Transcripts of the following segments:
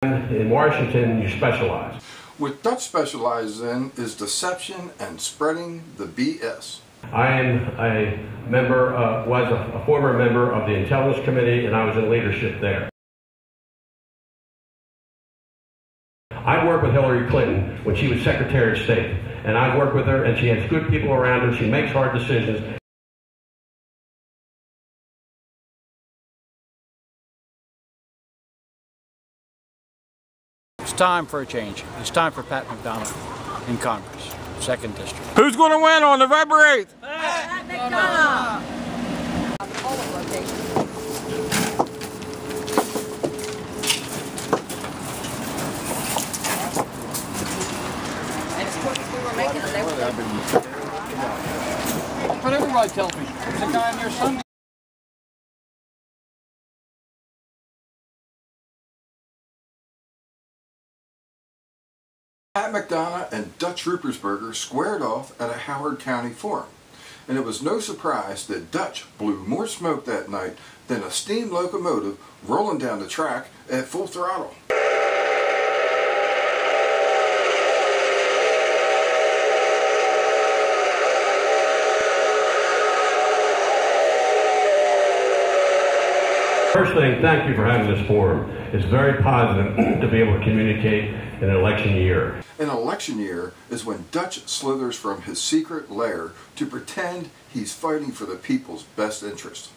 In Washington, you specialize. What Dutch specializes in is deception and spreading the BS. I am a member, was a former member of the Intelligence Committee, and I was in leadership there. I worked with Hillary Clinton when she was Secretary of State, and I worked with her, and she has good people around her. She makes hard decisions. It's time for a change. It's time for Pat McDonough in Congress, 2nd District. Who's going to win on November 8th? Pat McDonough! But everybody tells me, there's a guy in there Sunday. Pat McDonough and Dutch Ruppersberger squared off at a Howard County forum, and it was no surprise that Dutch blew more smoke that night than a steam locomotive rolling down the track at full throttle. First thing, thank you for having this forum. It's very positive to be able to communicate in an election year. An election year is when Dutch slithers from his secret lair to pretend he's fighting for the people's best interest.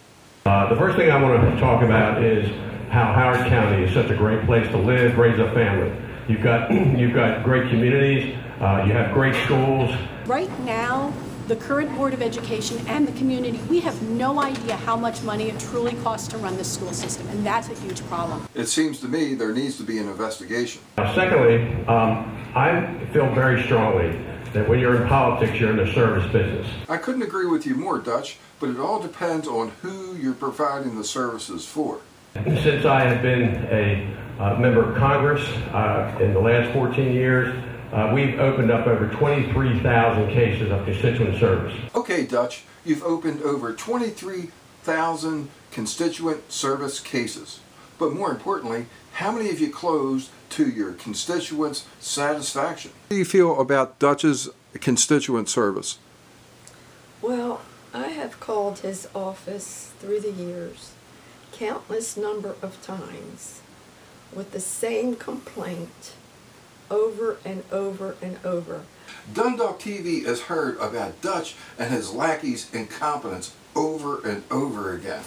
The first thing I want to talk about is how Howard County is such a great place to live, raise a family. You've got great communities, you have great schools. Right now, the current Board of Education and the community, we have no idea how much money it truly costs to run this school system, and that's a huge problem. It seems to me there needs to be an investigation. Secondly, I feel very strongly that when you're in politics, you're in the service business. I couldn't agree with you more, Dutch, but it all depends on who you're providing the services for. Since I have been a member of Congress in the last 14 years, we've opened up over 23,000 cases of constituent service. Okay, Dutch, you've opened over 23,000 constituent service cases. But more importantly, how many have you closed to your constituents' satisfaction? How do you feel about Dutch's constituent service? Well, I have called his office through the years countless number of times with the same complaint over and over and over. Dundalktv has heard about Dutch and his lackeys' incompetence over and over again.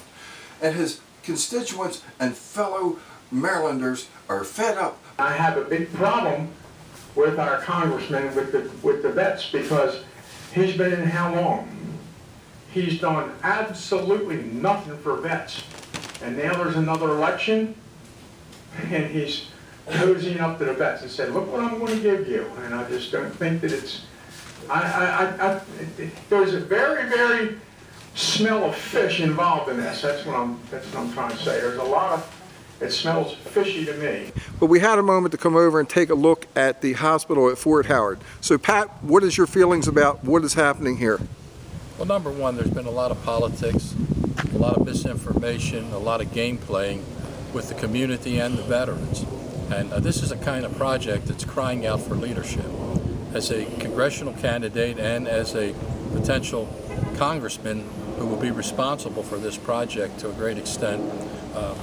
And his constituents and fellow Marylanders are fed up. I have a big problem with our congressman, with the vets, because he's been in how long? He's done absolutely nothing for vets. And now there's another election, and he's cozying up to the vets and said, look what I'm going to give you. And I just don't think that it's, there's a very, very smell of fish involved in this. That's what I'm trying to say. There's a lot of, it smells fishy to me. But we had a moment to come over and take a look at the hospital at Fort Howard. So Pat, what is your feelings about what is happening here? Well, number one, there's been a lot of politics, a lot of misinformation, a lot of game playing with the community and the veterans. And this is a kind of project that's crying out for leadership. As a congressional candidate and as a potential congressman who will be responsible for this project to a great extent,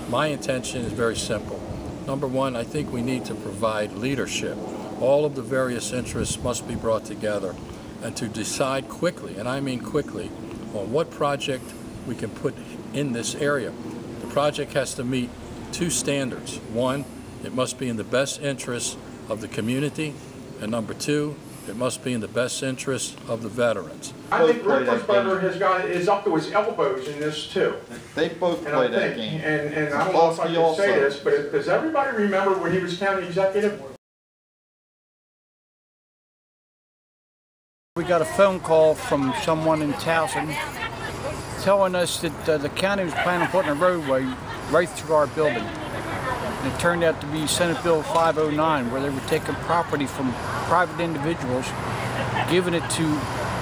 my intention is very simple. Number one, I think we need to provide leadership. All of the various interests must be brought together and to decide quickly, and I mean quickly, on what project we can put in this area. The project has to meet two standards. One, it must be in the best interest of the community, and number two, it must be in the best interest of the veterans. I think Ruppersberger is up to his elbows in this too. They both play that game. And I don't know if I can say this, but does everybody remember when he was county executive? We got a phone call from someone in Towson telling us that the county was planning on putting a roadway right through our building. And it turned out to be Senate Bill 509, where they were taking property from private individuals, giving it to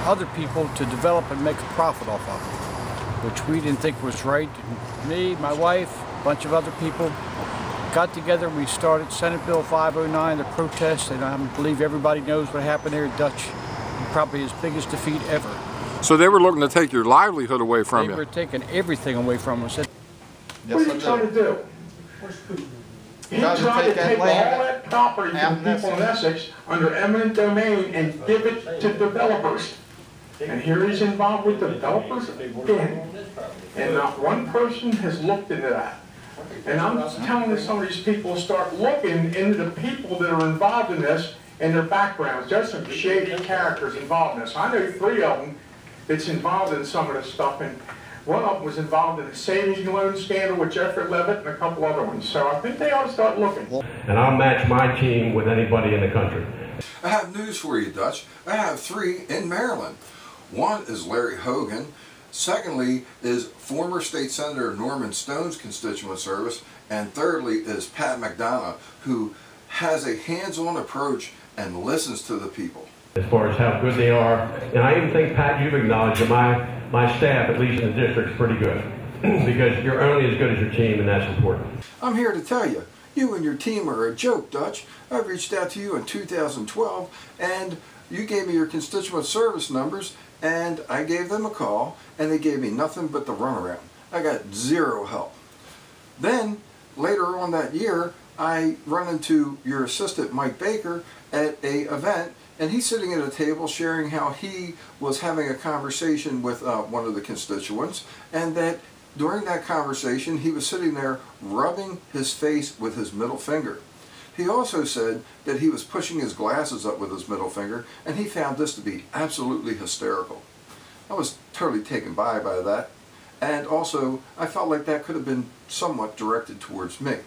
other people to develop and make a profit off of it, which we didn't think was right. And me, my wife, a bunch of other people, got together, we started Senate Bill 509, the protest, and I believe everybody knows what happened there at Dutch. Probably his biggest defeat ever. So they were looking to take your livelihood away from you. They were taking everything away from us. What are you trying to do? He tried to take all that property from the people in Essex under eminent domain and give it to developers. And here he's involved with developers again. And not one person has looked into that. And I'm telling some of these people to start looking into the people that are involved in this and their backgrounds. There's some shady characters involved in this. I know 3 of them that's involved in some of this stuff, and one of them was involved in the savings and loan scandal with Jeffrey Levitt and a couple other ones. So I think they ought to start looking. And I'll match my team with anybody in the country. I have news for you, Dutch. I have 3 in Maryland. One is Larry Hogan. Secondly is former State Senator Norman Stone's constituent service. And thirdly is Pat McDonough, who has a hands-on approach and listens to the people. As far as how good they are, and I even think, Pat, you've acknowledged that my staff, at least in the district, is pretty good. Because you're only as good as your team, and that's important. I'm here to tell you, you and your team are a joke, Dutch. I reached out to you in 2012, and you gave me your constituent service numbers, and I gave them a call, and they gave me nothing but the runaround. I got 0 help. Then, later on that year, I run into your assistant, Mike Baker, at an event, and he's sitting at a table sharing how he was having a conversation with one of the constituents, and that during that conversation he was sitting there rubbing his face with his middle finger. He also said that he was pushing his glasses up with his middle finger, and he found this to be absolutely hysterical. I was totally taken by that, and also I felt like that could have been somewhat directed towards me.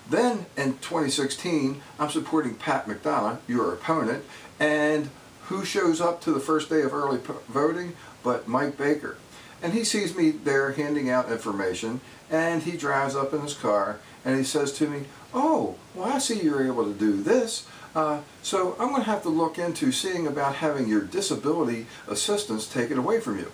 Then in 2016, I'm supporting Pat McDonough, your opponent, and who shows up to the first day of early voting but Mike Baker. And he sees me there handing out information, and he drives up in his car and he says to me, "Oh, well, I see you're able to do this, so I'm going to have to look into seeing about having your disability assistance taken away from you."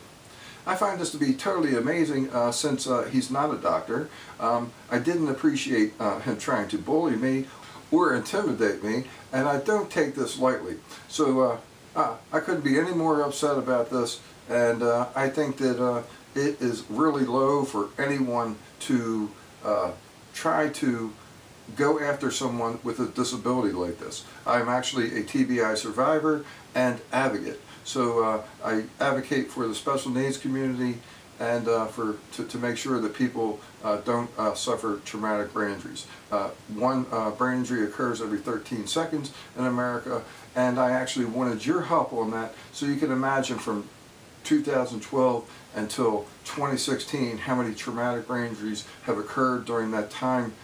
I find this to be totally amazing since he's not a doctor. I didn't appreciate him trying to bully me or intimidate me, and I don't take this lightly. So I couldn't be any more upset about this, and I think that it is really low for anyone to try to go after someone with a disability like this. I'm actually a TBI survivor and advocate. So I advocate for the special needs community and to make sure that people don't suffer traumatic brain injuries. One brain injury occurs every 13 seconds in America, and I actually wanted your help on that, so you can imagine from 2012 until 2016 how many traumatic brain injuries have occurred during that time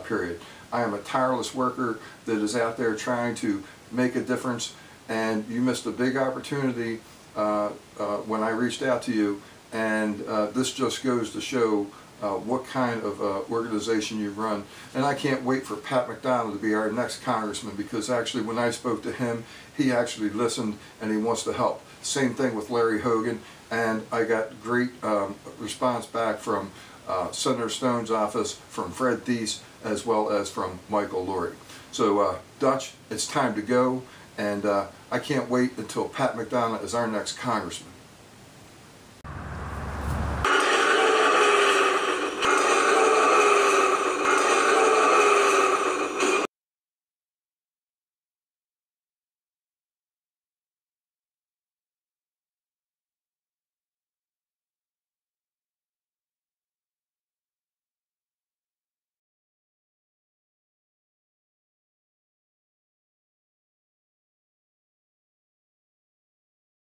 period. I am a tireless worker that is out there trying to make a difference, and you missed a big opportunity when I reached out to you, and this just goes to show what kind of organization you run. And I can't wait for Pat McDonough to be our next congressman, because actually when I spoke to him, he actually listened and he wants to help. Same thing with Larry Hogan, and I got great response back from Senator Stone's office, from Fred Thies, as well as from Michael Lurie. So Dutch, it's time to go, and I can't wait until Pat McDonough is our next congressman.